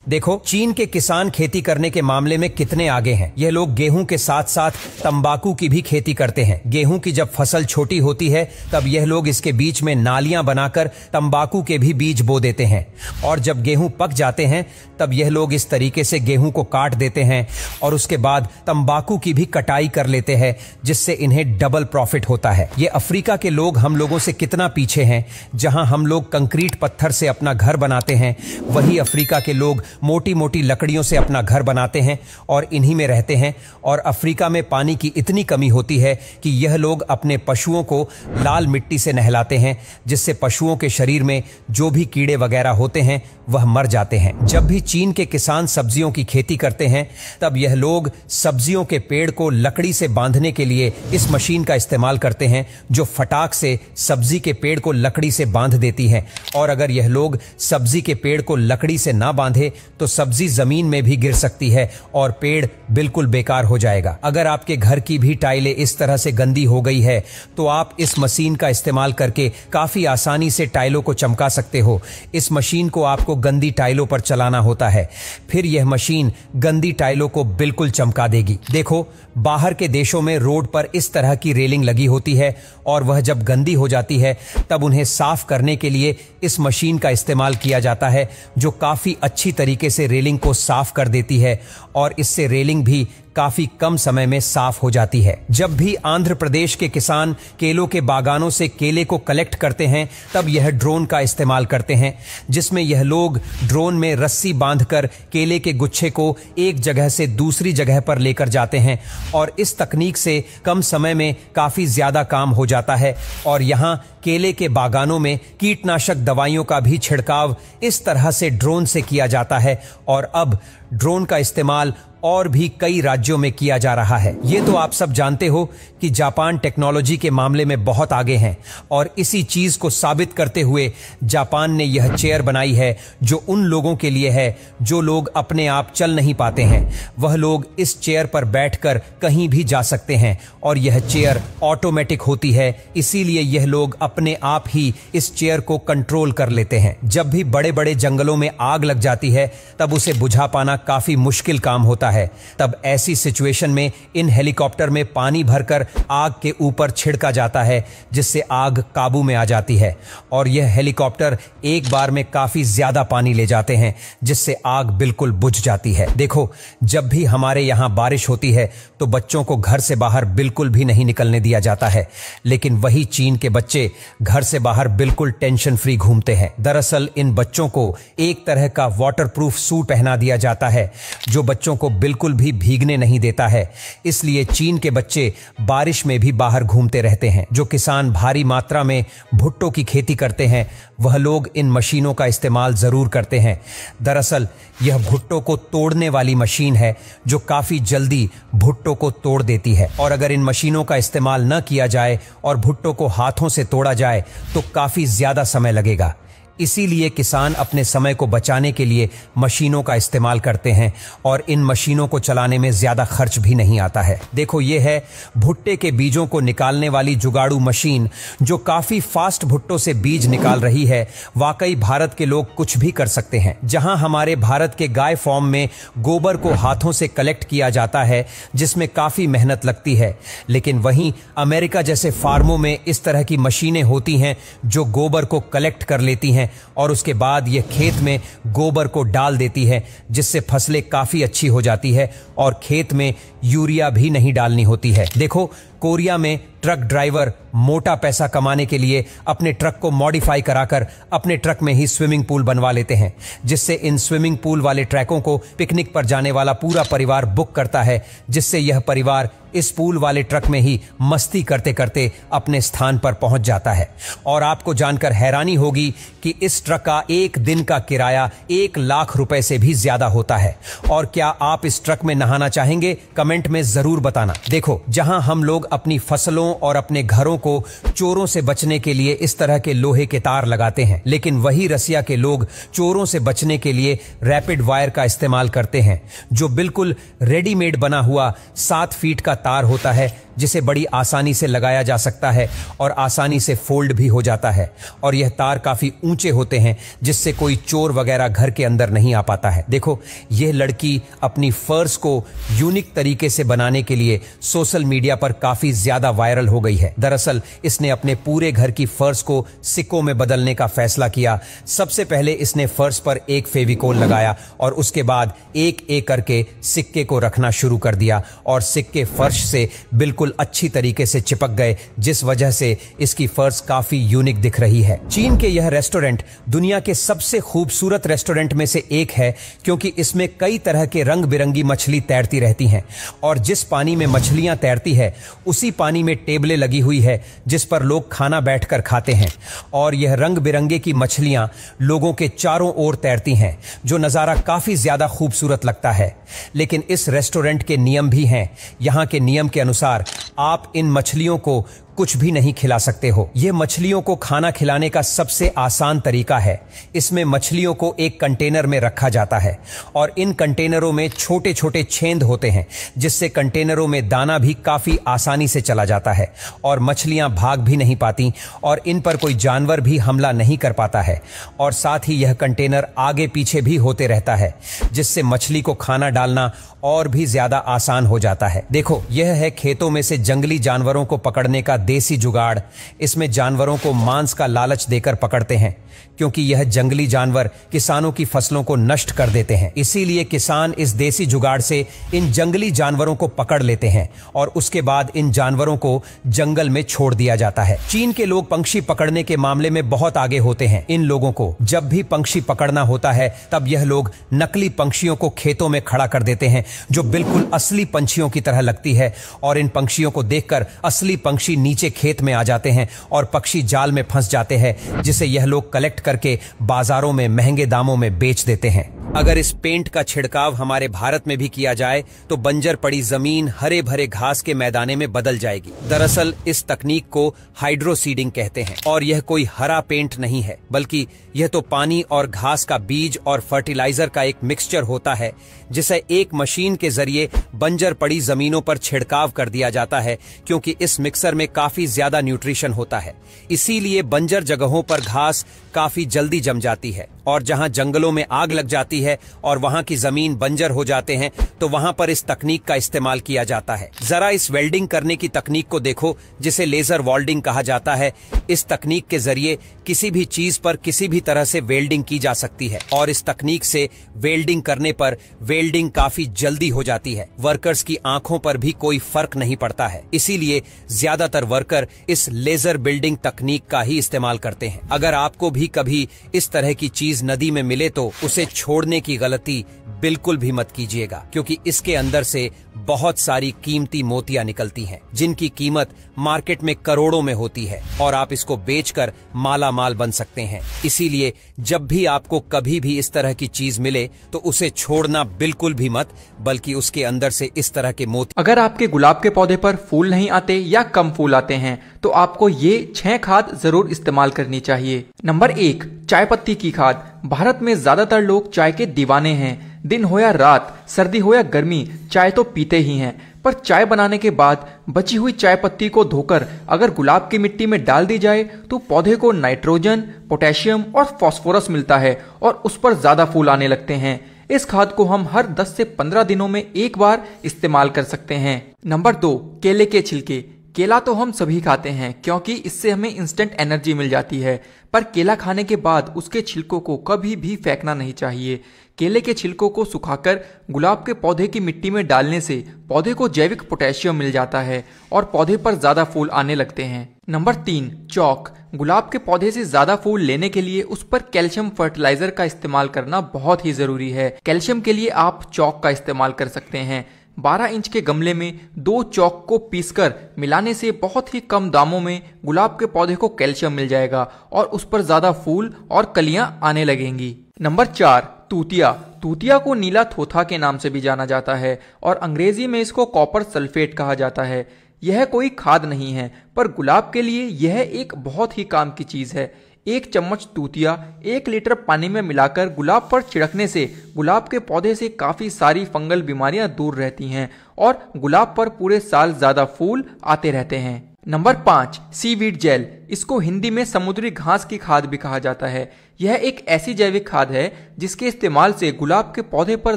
देखो चीन के किसान खेती करने के मामले में कितने आगे हैं। यह लोग गेहूं के साथ साथ तंबाकू की भी खेती करते हैं। गेहूं की जब फसल छोटी होती है तब यह लोग इसके बीच में नालियां बनाकर तंबाकू के भी बीज बो देते हैं, और जब गेहूं पक जाते हैं तब यह लोग इस तरीके से गेहूं को काट देते हैं और उसके बाद तंबाकू की भी कटाई कर लेते हैं, जिससे इन्हें डबल प्रॉफिट होता है। ये अफ्रीका के लोग हम लोगों से कितना पीछे हैं। जहां हम लोग कंक्रीट पत्थर से अपना घर बनाते हैं, वही अफ्रीका के लोग मोटी मोटी लकड़ियों से अपना घर बनाते हैं और इन्हीं में रहते हैं। और अफ्रीका में पानी की इतनी कमी होती है कि यह लोग अपने पशुओं को लाल मिट्टी से नहलाते हैं, जिससे पशुओं के शरीर में जो भी कीड़े वगैरह होते हैं वह मर जाते हैं। जब भी चीन के किसान सब्जियों की खेती करते हैं तब यह लोग सब्जियों के पेड़ को लकड़ी से बांधने के लिए इस मशीन का इस्तेमाल करते हैं, जो फटाक से सब्जी के पेड़ को लकड़ी से बांध देती है। और अगर यह लोग सब्जी के पेड़ को लकड़ी से ना बांधे तो सब्जी जमीन में भी गिर सकती है और पेड़ बिल्कुल बेकार हो जाएगा। अगर आपके घर की भी टाइलें इस तरह से गंदी हो गई है तो आप इस मशीन का इस्तेमाल करके काफी आसानी से टाइलों को चमका सकते हो। इस मशीन को आपको गंदी टाइलों पर चलाना होता है, फिर यह मशीन गंदी टाइलों को बिल्कुल चमका देगी। देखो बाहर के देशों में रोड पर इस तरह की रेलिंग लगी होती है और वह जब गंदी हो जाती है तब उन्हें साफ करने के लिए इस मशीन का इस्तेमाल किया जाता है, जो काफी अच्छी तरीके से रेलिंग को साफ कर देती है और इससे रेलिंग भी काफी कम समय में साफ हो जाती है। जब भी आंध्र प्रदेश के किसान केलों के बागानों से केले को कलेक्ट करते हैं तब यह ड्रोन का इस्तेमाल करते हैं, जिसमें यह लोग ड्रोन में रस्सी बांधकर केले के गुच्छे को एक जगह से दूसरी जगह पर लेकर जाते हैं और इस तकनीक से कम समय में काफी ज्यादा काम हो जाता है। और यहाँ केले के बागानों में कीटनाशक दवाइयों का भी छिड़काव इस तरह से ड्रोन से किया जाता है और अब ड्रोन का इस्तेमाल और भी कई राज्यों में किया जा रहा है। ये तो आप सब जानते हो कि जापान टेक्नोलॉजी के मामले में बहुत आगे हैं और इसी चीज को साबित करते हुए जापान ने यह चेयर बनाई है, जो उन लोगों के लिए है जो लोग अपने आप चल नहीं पाते हैं। वह लोग इस चेयर पर बैठकर कहीं भी जा सकते हैं और यह चेयर ऑटोमेटिक होती है, इसीलिए यह लोग अपने आप ही इस चेयर को कंट्रोल कर लेते हैं। जब भी बड़े बड़े जंगलों में आग लग जाती है तब उसे बुझा पाना काफी मुश्किल काम होता है। तब ऐसी सिचुएशन में इन हेलीकॉप्टर में पानी भरकर आग के ऊपर छिड़का जाता है, जिससे आग काबू में आ जाती है और यह हेलीकॉप्टर एक बार में काफी ज्यादा पानी ले जाते हैं, जिससे आग बिल्कुल बुझ जाती है। देखो जब भी हमारे यहाँ बारिश होती है तो बच्चों को घर से बाहर बिल्कुल भी नहीं निकलने दिया जाता है, लेकिन वही चीन के बच्चे घर से बाहर बिल्कुल टेंशन फ्री घूमते हैं। दरअसल इन बच्चों को एक तरह का वाटरप्रूफ सूट पहना दिया जाता है, जो बच्चों को बिल्कुल भी भीगने नहीं देता है। इसलिए चीन के बच्चे बारिश में भी बाहर घूमते रहते हैं। जो किसान भारी मात्रा में भुट्टो की खेती करते हैं वह लोग इन मशीनों का इस्तेमाल जरूर करते हैं। दरअसल यह भुट्टो को तोड़ने वाली मशीन है, जो काफी जल्दी भुट्टो को तोड़ देती है और अगर इन मशीनों का इस्तेमाल न किया जाए और भुट्टो को हाथों से तोड़ा जाए तो काफी ज्यादा समय लगेगा। इसीलिए किसान अपने समय को बचाने के लिए मशीनों का इस्तेमाल करते हैं और इन मशीनों को चलाने में ज्यादा खर्च भी नहीं आता है। देखो ये है भुट्टे के बीजों को निकालने वाली जुगाड़ू मशीन, जो काफी फास्ट भुट्टो से बीज निकाल रही है। वाकई भारत के लोग कुछ भी कर सकते हैं। जहां हमारे भारत के गाय फॉर्म में गोबर को हाथों से कलेक्ट किया जाता है, जिसमें काफी मेहनत लगती है, लेकिन वहीं अमेरिका जैसे फार्मों में इस तरह की मशीनें होती हैं जो गोबर को कलेक्ट कर लेती हैं और उसके बाद यह खेत में गोबर को डाल देती है, जिससे फसलें काफी अच्छी हो जाती है और खेत में यूरिया भी नहीं डालनी होती है। देखो कोरिया में ट्रक ड्राइवर मोटा पैसा कमाने के लिए अपने ट्रक को मॉडिफाई कराकर अपने ट्रक में ही स्विमिंग पूल बनवा लेते हैं, जिससे इन स्विमिंग पूल वाले ट्रकों को पिकनिक पर जाने वाला पूरा परिवार बुक करता है, जिससे यह परिवार इस पूल वाले ट्रक में ही मस्ती करते करते अपने स्थान पर पहुंच जाता है। और आपको जानकर हैरानी होगी कि इस ट्रक का एक दिन का किराया 1 लाख रुपए से भी ज्यादा होता है। और क्या आप इस ट्रक में नहाना चाहेंगे? कमेंट में जरूर बताना। देखो जहां हम लोग अपनी फसलों और अपने घरों को चोरों से बचने के लिए इस तरह के लोहे के तार लगाते हैं, लेकिन वही रसिया के लोग चोरों से बचने के लिए रैपिड वायर का इस्तेमाल करते हैं, जो बिल्कुल रेडीमेड बना हुआ 7 फीट का तार होता है, जिसे बड़ी आसानी से लगाया जा सकता है और आसानी से फोल्ड भी हो जाता है। और यह तार काफी ऊंचे होते हैं जिससे कोई चोर वगैरह घर के अंदर नहीं आ पाता है। देखो, यह लड़की अपनी फर्स को यूनिक तरीके से बनाने के लिए सोशल मीडिया पर काफी ज्यादा वायरल हो गई है। दरअसल इसने अपने पूरे घर की फर्स को सिक्कों में बदलने का फैसला किया। सबसे पहले इसने फर्श पर एक फेविकोल लगाया और उसके बाद एक एक करके सिक्के को रखना शुरू कर दिया और सिक्के फर्श से बिल्कुल अच्छी तरीके से चिपक गए, जिस वजह से इसकी फर्श काफी यूनिक दिख रही है। चीन के यह रेस्टोरेंट दुनिया के सबसे खूबसूरत रेस्टोरेंट में से एक है, क्योंकि इसमें कई तरह के रंग बिरंगी मछली तैरती रहती हैं और जिस पानी में मछलियां तैरती है उसी पानी में टेबलें लगी हुई है जिस पर लोग खाना बैठकर खाते हैं। और यह रंग बिरंगे की मछलियां लोगों के चारों ओर तैरती हैं, जो नजारा काफी ज्यादा खूबसूरत लगता है। लेकिन इस रेस्टोरेंट के नियम भी हैं। यहां के नियम के अनुसार आप इन मछलियों को कुछ भी नहीं खिला सकते हो। यह मछलियों को खाना खिलाने का सबसे आसान तरीका है। इसमें मछलियों को एक कंटेनर में रखा जाता है और इन कंटेनरों में छोटे छोटे छेद होते हैं, जिससे कंटेनरों में दाना भी काफी आसानी से चला जाता है और मछलियां भाग भी नहीं पाती और इन पर कोई जानवर भी हमला नहीं कर पाता है। और साथ ही यह कंटेनर आगे पीछे भी होते रहता है, जिससे मछली को खाना डालना और भी ज्यादा आसान हो जाता है। देखो, यह है खेतों में से जंगली जानवरों को पकड़ने का देसी जुगाड़। इसमें जानवरों को मांस का लालच देकर पकड़ते हैं, क्योंकि यह जंगली जानवर किसानों की फसलों को नष्ट कर देते हैं। इसीलिए किसान इस देसी जुगाड़ से इन जंगली जानवरों को पकड़ लेते हैं और उसके बाद इन जानवरों को जंगल में छोड़ दिया जाता है। चीन के लोग पंछी पकड़ने के मामले में बहुत आगे होते हैं। इन लोगों को जब भी पंछी पकड़ना होता है तब यह लोग नकली पंछियों को खेतों में खड़ा कर देते हैं, जो बिल्कुल असली पंछियों की तरह लगती है। और इन पंछियों को देखकर असली पंछी नीचे खेत में आ जाते हैं और पक्षी जाल में फंस जाते हैं, जिसे यह लोग कलेक्ट करके बाजारों में महंगे दामों में बेच देते हैं। अगर इस पेंट का छिड़काव हमारे भारत में भी किया जाए तो बंजर पड़ी जमीन हरे भरे घास के मैदाने में बदल जाएगी। दरअसल इस तकनीक को हाइड्रोसीडिंग कहते हैं और यह कोई हरा पेंट नहीं है, बल्कि यह तो पानी और घास का बीज और फर्टिलाइजर का एक मिक्सचर होता है, जिसे एक मशीन के जरिए बंजर पड़ी जमीनों पर छिड़काव कर दिया जाता है, क्योंकि इस मिक्सर में काफी ज्यादा न्यूट्रिशन होता है। इसीलिए बंजर जगहों पर घास काफी जल्दी जम जाती है और जहां जंगलों में आग लग जाती है और वहां की जमीन बंजर हो जाते हैं, तो वहां पर इस तकनीक का इस्तेमाल किया जाता है। जरा इस वेल्डिंग करने की तकनीक को देखो, जिसे लेजर वेल्डिंग कहा जाता है। इस तकनीक के जरिए किसी भी चीज पर किसी भी तरह से वेल्डिंग की जा सकती है और इस तकनीक से वेल्डिंग करने पर वेल्डिंग काफी जल्दी हो जाती है। वर्कर्स की आंखों पर भी कोई फर्क नहीं पड़ता है, इसीलिए ज्यादातर वर्कर इस लेजर बिल्डिंग तकनीक का ही इस्तेमाल करते हैं। अगर आपको भी कभी इस तरह की चीज नदी में मिले तो उसे छोड़ने की गलती बिल्कुल भी मत कीजिएगा, क्योंकि इसके अंदर से बहुत सारी कीमती मोतियां निकलती हैं, जिनकी कीमत मार्केट में करोड़ों में होती है और आप इसको बेचकर माला माल बन सकते हैं। इसीलिए जब भी आपको कभी भी इस तरह की चीज मिले तो उसे छोड़ना बिल्कुल भी मत, बल्कि उसके अंदर से इस तरह के मोती। अगर आपके गुलाब के पौधे पर फूल नहीं आते या कम फूल आते हैं तो आपको ये 6 खाद जरूर इस्तेमाल करनी चाहिए। नंबर 1, चाय पत्ती की खाद। भारत में ज्यादातर लोग चाय के दीवाने हैं। दिन हो या रात, सर्दी हो या गर्मी, चाय तो पीते ही हैं। पर चाय बनाने के बाद बची हुई चाय पत्ती को धोकर अगर गुलाब की मिट्टी में डाल दी जाए तो पौधे को नाइट्रोजन, पोटेशियम और फास्फोरस मिलता है और उस पर ज्यादा फूल आने लगते हैं। इस खाद को हम हर 10 से 15 दिनों में एक बार इस्तेमाल कर सकते हैं। नंबर 2, केले के छिलके। केला तो हम सभी खाते हैं क्योंकि इससे हमें इंस्टेंट एनर्जी मिल जाती है, पर केला खाने के बाद उसके छिलकों को कभी भी फेंकना नहीं चाहिए। केले के छिलकों को सुखाकर गुलाब के पौधे की मिट्टी में डालने से पौधे को जैविक पोटेशियम मिल जाता है और पौधे पर ज्यादा फूल आने लगते हैं। नंबर 3, चौक। गुलाब के पौधे से ज्यादा फूल लेने के लिए उस पर कैल्शियम फर्टिलाइजर का इस्तेमाल करना बहुत ही जरूरी है। कैल्शियम के लिए आप चौक का इस्तेमाल कर सकते हैं। 12 इंच के गमले में 2 चौक को पीसकर मिलाने से बहुत ही कम दामों में गुलाब के पौधे को कैल्शियम मिल जाएगा और उस पर ज्यादा फूल और कलियां आने लगेंगी। नंबर 4, तूतिया। तूतिया को नीला थोथा के नाम से भी जाना जाता है और अंग्रेजी में इसको कॉपर सल्फेट कहा जाता है। यह कोई खाद नहीं है, पर गुलाब के लिए यह एक बहुत ही काम की चीज है। 1 चम्मच तूतिया 1 लीटर पानी में मिलाकर गुलाब पर छिड़कने से गुलाब के पौधे से काफी सारी फंगल बीमारियां दूर रहती हैं और गुलाब पर पूरे साल ज्यादा फूल आते रहते हैं। Number 5, seaweed gel. इसको हिंदी में समुद्री घास की खाद भी कहा जाता है। यह एक ऐसी जैविक खाद है जिसके इस्तेमाल से गुलाब के पौधे पर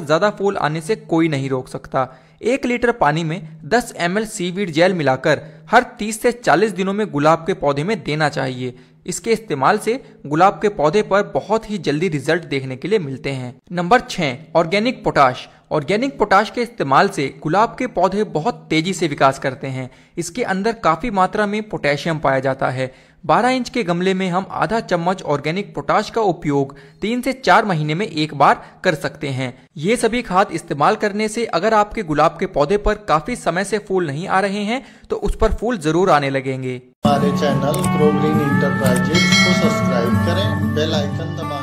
ज्यादा फूल आने से कोई नहीं रोक सकता। 1 लीटर पानी में 10 ml सीवीड जेल मिलाकर हर 30 से 40 दिनों में गुलाब के पौधे में देना चाहिए। इसके इस्तेमाल से गुलाब के पौधे पर बहुत ही जल्दी रिजल्ट देखने के लिए मिलते हैं। Number 6, organic potash. Organic potash के इस्तेमाल से गुलाब के पौधे बहुत तेजी से विकास करते हैं। इसके अंदर काफी मात्रा में पोटेशियम पाया जाता है। 12 इंच के गमले में हम आधा चम्मच ऑर्गेनिक पोटाश का उपयोग 3 से 4 महीने में एक बार कर सकते हैं। ये सभी खाद इस्तेमाल करने से अगर आपके गुलाब के पौधे पर काफी समय से फूल नहीं आ रहे हैं तो उस पर फूल जरूर आने लगेंगे। हमारे चैनल ग्रो ग्रीन इंटरप्राइजेज को सब्सक्राइब करें, बेल आइकन दबाएं।